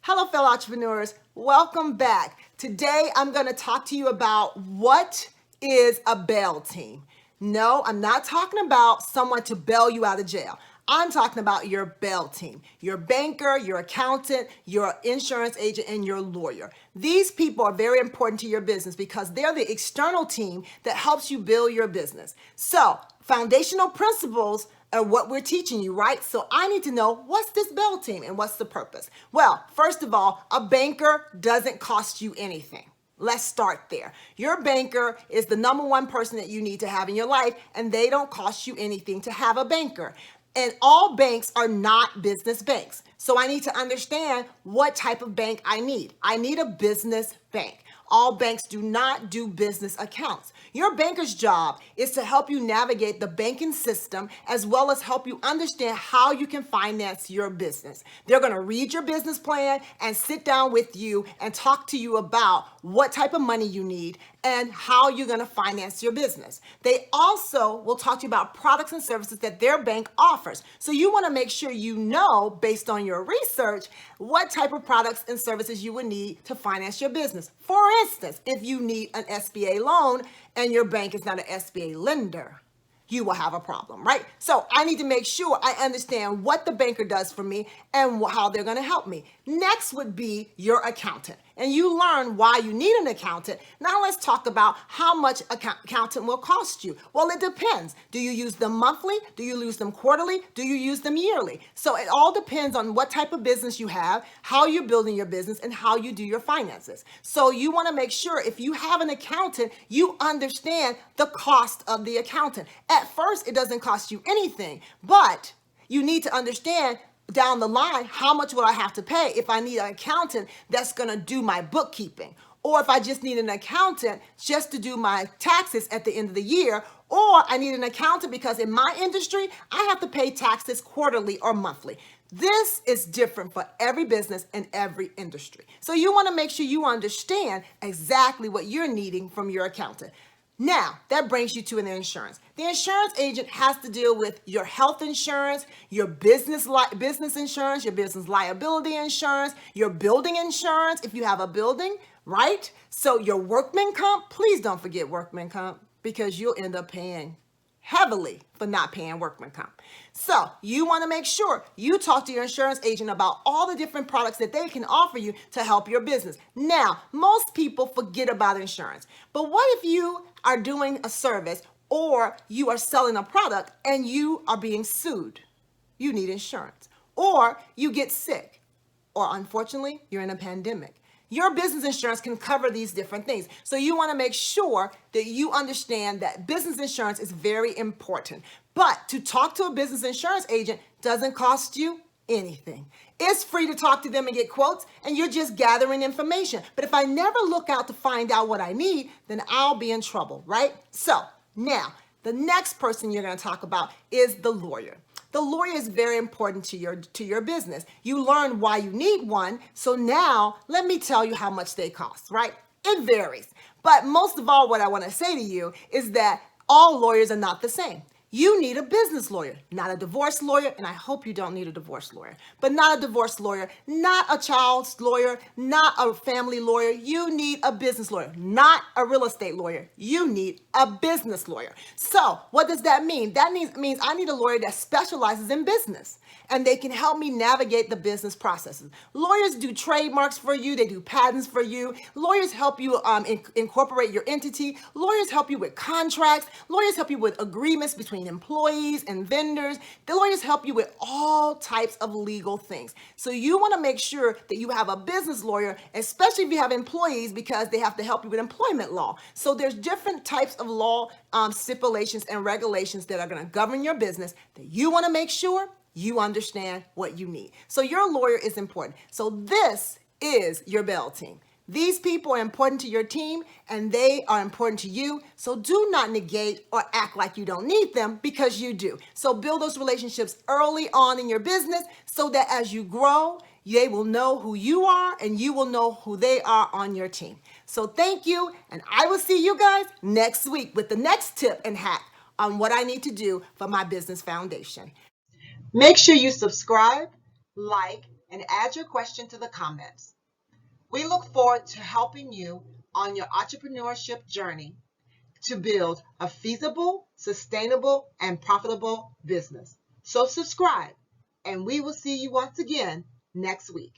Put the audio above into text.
Hello, fellow entrepreneurs. Welcome back. Today, I'm going to talk to you about what is a bail team. No, I'm not talking about someone to bail you out of jail. I'm talking about your bail team, your banker, your accountant, your insurance agent, and your lawyer. These people are very important to your business because they're the external team that helps you build your business. So, foundational principles are what we're teaching you, right? So I need to know, what's this bail team and what's the purpose? Well, first of all, a banker doesn't cost you anything. Let's start there. Your banker is the number one person that you need to have in your life, and they don't cost you anything to have a banker. And all banks are not business banks. So I need to understand what type of bank I need. I need a business bank. All banks do not do business accounts. Your banker's job is to help you navigate the banking system as well as help you understand how you can finance your business. They're going to read your business plan and sit down with you and talk to you about what type of money you need and how you're going to finance your business. They also will talk to you about products and services that their bank offers. So you want to make sure you know, based on your research, what type of products and services you would need to finance your business. For instance, if you need an SBA loan and your bank is not an SBA lender, you will have a problem, right? So I need to make sure I understand what the banker does for me and how they're going to help me. Next would be your accountant. And you learn why you need an accountant. Now let's talk about how much accountant will cost you. Well, it depends. Do you use them monthly? Do you use them quarterly? Do you use them yearly? So it all depends on what type of business you have, how you're building your business, and how you do your finances. So you want to make sure if you have an accountant, you understand the cost of the accountant. At first, it doesn't cost you anything, but you need to understand down the line, how much will I have to pay if I need an accountant that's going to do my bookkeeping? Or if I just need an accountant just to do my taxes at the end of the year, or I need an accountant because in my industry, I have to pay taxes quarterly or monthly. This is different for every business and every industry. So you want to make sure you understand exactly what you're needing from your accountant. Now, that brings you to an insurance. The insurance agent has to deal with your health insurance, your business insurance, your business liability insurance, your building insurance if you have a building, right? So your workman comp, please don't forget workman comp because you'll end up paying heavily for not paying workman comp. So you want to make sure you talk to your insurance agent about all the different products that they can offer you to help your business. Now, most people forget about insurance, but what if you are doing a service or you are selling a product and you are being sued? You need insurance. Or you get sick, or unfortunately, you're in a pandemic. Your business insurance can cover these different things. So you want to make sure that you understand that business insurance is very important. But to talk to a business insurance agent doesn't cost you anything. It's free to talk to them and get quotes, and you're just gathering information. But if I never look out to find out what I need, then I'll be in trouble, right? So now, the next person you're going to talk about is the lawyer. The lawyer is very important to your business. You learn why you need one. So now let me tell you how much they cost, right? It varies. But most of all, what I want to say to you is that all lawyers are not the same. You need a business lawyer, not a divorce lawyer, and I hope you don't need a divorce lawyer, but not a divorce lawyer, not a child's lawyer, not a family lawyer. You need a business lawyer, not a real estate lawyer. You need a business lawyer. So what does that mean? That means I need a lawyer that specializes in business, and they can help me navigate the business processes. Lawyers do trademarks for you. They do patents for you. Lawyers help you incorporate your entity. Lawyers help you with contracts. Lawyers help you with agreements between employees and vendors. The lawyers help you with all types of legal things. So you want to make sure that you have a business lawyer, especially if you have employees, because they have to help you with employment law. So there's different types of law stipulations and regulations that are going to govern your business that you want to make sure you understand what you need. So your lawyer is important. So this is your bail team. These people are important to your team and they are important to you. So do not negate or act like you don't need them because you do. So build those relationships early on in your business so that as you grow, they will know who you are and you will know who they are on your team. So thank you. And I will see you guys next week with the next tip and hack on what I need to do for my business foundation. Make sure you subscribe, like, and add your question to the comments. We look forward to helping you on your entrepreneurship journey to build a feasible, sustainable, and profitable business. So subscribe, and we will see you once again next week.